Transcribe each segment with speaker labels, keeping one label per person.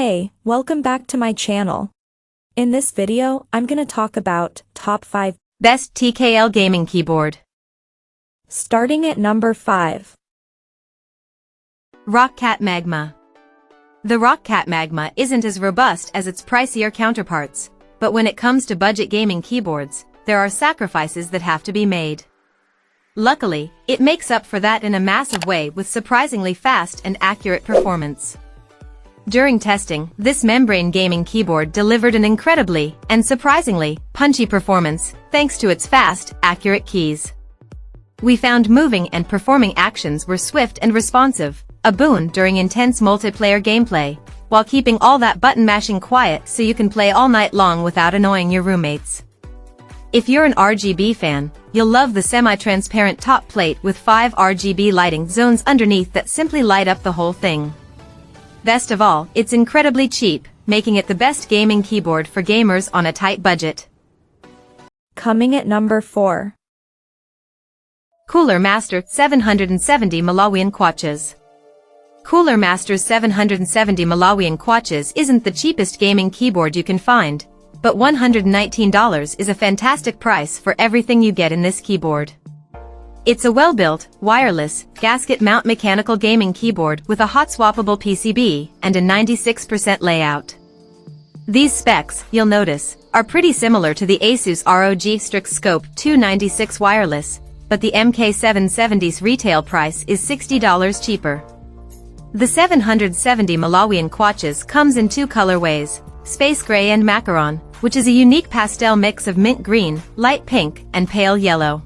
Speaker 1: Hey, welcome back to my channel. In this video, I'm gonna talk about top 5
Speaker 2: best TKL gaming keyboard.
Speaker 1: Starting at number 5.
Speaker 2: Roccat Magma. The Roccat Magma isn't as robust as its pricier counterparts, but when it comes to budget gaming keyboards, there are sacrifices that have to be made. Luckily, it makes up for that in a massive way with surprisingly fast and accurate performance. During testing, this membrane gaming keyboard delivered an incredibly, and surprisingly, punchy performance, thanks to its fast, accurate keys. We found moving and performing actions were swift and responsive, a boon during intense multiplayer gameplay, while keeping all that button mashing quiet so you can play all night long without annoying your roommates. If you're an RGB fan, you'll love the semi-transparent top plate with 5 RGB lighting zones underneath that simply light up the whole thing. Best of all, it's incredibly cheap, making it the best gaming keyboard for gamers on a tight budget.
Speaker 1: Coming at number 4.
Speaker 2: Cooler Master 770 Malawian Kwaches. Cooler Master's 770 Malawian Kwaches isn't the cheapest gaming keyboard you can find, but $119 is a fantastic price for everything you get in this keyboard. It's a well-built, wireless, gasket mount mechanical gaming keyboard with a hot-swappable PCB and a 96% layout. These specs, you'll notice, are pretty similar to the Asus ROG Strix Scope 296 wireless, but the MK770's retail price is $60 cheaper. The 770 Malawian Kwaches comes in 2 colorways, Space Gray and Macaron, which is a unique pastel mix of mint green, light pink, and pale yellow.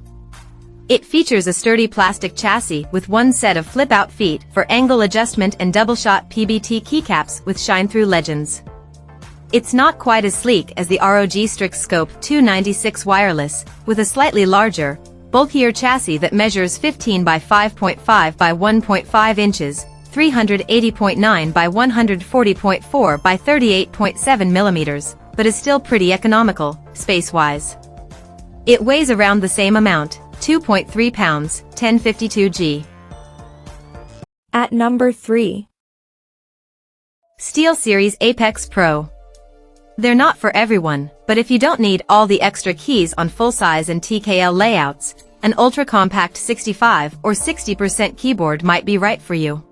Speaker 2: It features a sturdy plastic chassis with one set of flip-out feet for angle adjustment and double-shot PBT keycaps with shine-through legends. It's not quite as sleek as the ROG Strix Scope 296 wireless, with a slightly larger, bulkier chassis that measures 15 by 5.5 by 1.5 inches, 380.9 by 140.4 by 38.7 millimeters, but is still pretty economical, space-wise. It weighs around the same amount, 2.3 pounds, 1052 G.
Speaker 1: At number 3.
Speaker 2: SteelSeries Apex Pro. They're not for everyone, but if you don't need all the extra keys on full-size and TKL layouts, an ultra-compact 65 or 60% keyboard might be right for you.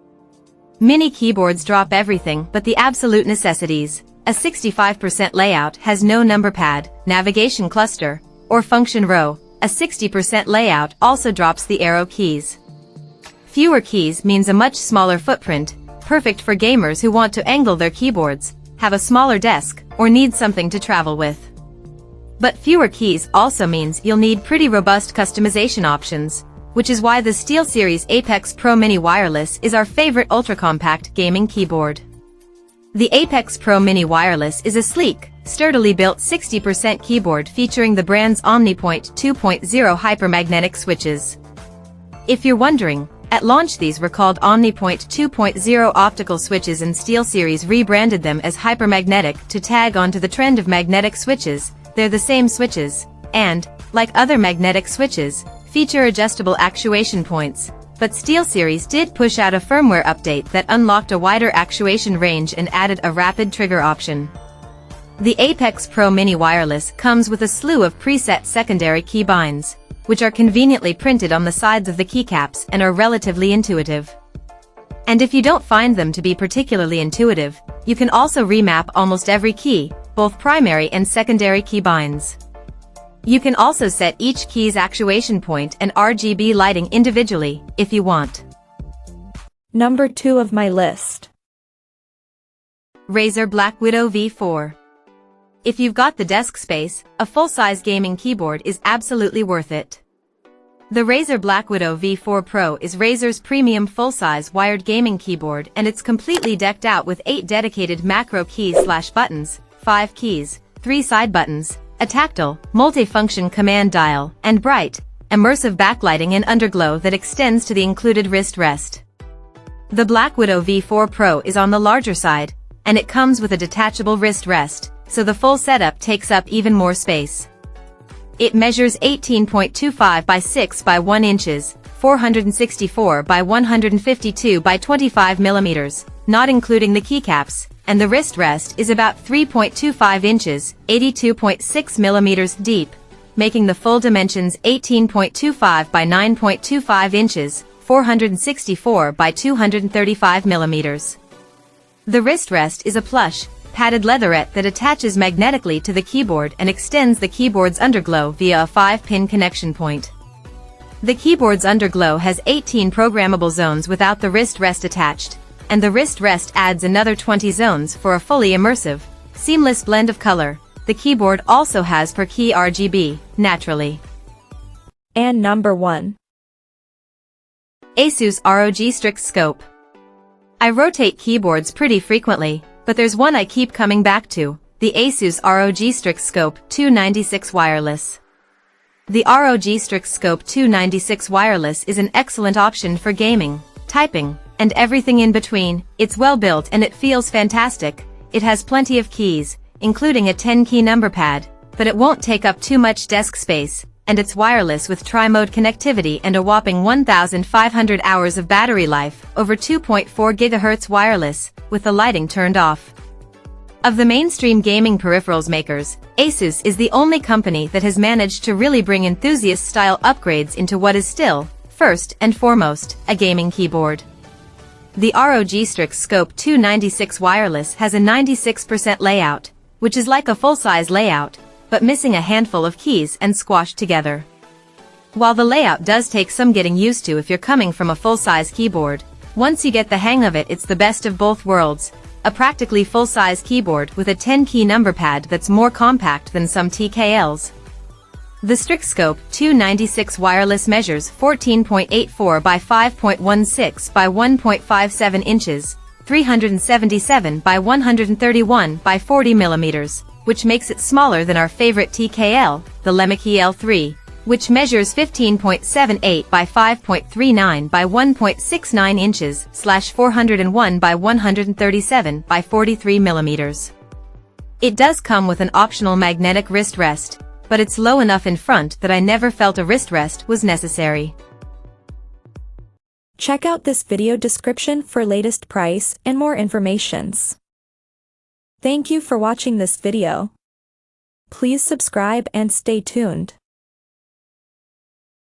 Speaker 2: Mini keyboards drop everything but the absolute necessities. A 65% layout has no number pad, navigation cluster, or function row. A 60% layout also drops the arrow keys. Fewer keys means a much smaller footprint, perfect for gamers who want to angle their keyboards, have a smaller desk, or need something to travel with. But fewer keys also means you'll need pretty robust customization options, which is why the SteelSeries Apex Pro Mini Wireless is our favorite ultra-compact gaming keyboard. The Apex Pro Mini Wireless is a sleek, sturdily built 60% keyboard featuring the brand's OmniPoint 2.0 hypermagnetic switches. If you're wondering, at launch these were called OmniPoint 2.0 optical switches and SteelSeries rebranded them as hypermagnetic to tag onto the trend of magnetic switches. They're the same switches, and, like other magnetic switches, feature adjustable actuation points, but SteelSeries did push out a firmware update that unlocked a wider actuation range and added a rapid trigger option. The Apex Pro Mini Wireless comes with a slew of preset secondary keybinds, which are conveniently printed on the sides of the keycaps and are relatively intuitive. And if you don't find them to be particularly intuitive, you can also remap almost every key, both primary and secondary keybinds. You can also set each key's actuation point and RGB lighting individually, if you want.
Speaker 1: Number 2 of my list.
Speaker 2: Razer BlackWidow V4. If you've got the desk space, a full-size gaming keyboard is absolutely worth it. The Razer BlackWidow V4 Pro is Razer's premium full-size wired gaming keyboard, and it's completely decked out with 8 dedicated macro keys/buttons, 5 keys, 3 side buttons, a tactile, multi-function command dial, and bright, immersive backlighting and underglow that extends to the included wrist rest. The BlackWidow V4 Pro is on the larger side, and it comes with a detachable wrist rest, so the full setup takes up even more space. It measures 18.25 by 6 by 1 inches, 464 by 152 by 25 millimeters, not including the keycaps, and the wrist rest is about 3.25 inches, 82.6 millimeters deep, making the full dimensions 18.25 by 9.25 inches, 464 by 235 millimeters. The wrist rest is a plush, padded leatherette that attaches magnetically to the keyboard and extends the keyboard's underglow via a 5-pin connection point. The keyboard's underglow has 18 programmable zones without the wrist rest attached, and the wrist rest adds another 20 zones for a fully immersive, seamless blend of color. The keyboard also has per key RGB, naturally.
Speaker 1: And number 1.
Speaker 2: Asus ROG Strix Scope. I rotate keyboards pretty frequently, but there's one I keep coming back to, the Asus ROG Strix Scope 296 Wireless. The ROG Strix Scope 296 Wireless is an excellent option for gaming, typing, and everything in between. It's well built and it feels fantastic. It has plenty of keys, including a 10-key number pad, but it won't take up too much desk space, and it's wireless with tri-mode connectivity and a whopping 1,500 hours of battery life, over 2.4 GHz wireless, with the lighting turned off. Of the mainstream gaming peripherals makers, Asus is the only company that has managed to really bring enthusiast-style upgrades into what is still, first and foremost, a gaming keyboard. The ROG Strix Scope 296 Wireless has a 96% layout, which is like a full-size layout, but missing a handful of keys and squashed together. While the layout does take some getting used to if you're coming from a full-size keyboard, once you get the hang of it, it's the best of both worlds. A practically full-size keyboard with a 10-key number pad that's more compact than some TKLs. The Strix Scope 296 Wireless measures 14.84 by 5.16 by 1.57 inches, 377 by 131 by 40 millimeters, which makes it smaller than our favorite TKL, the Lemke L3, which measures 15.78 by 5.39 by 1.69 inches, 401 by 137 by 43 millimeters. It does come with an optional magnetic wrist rest, but it's low enough in front that I never felt a wrist rest was necessary.
Speaker 1: Check out this video description for latest price and more informations. Thank you for watching this video. Please subscribe and stay tuned.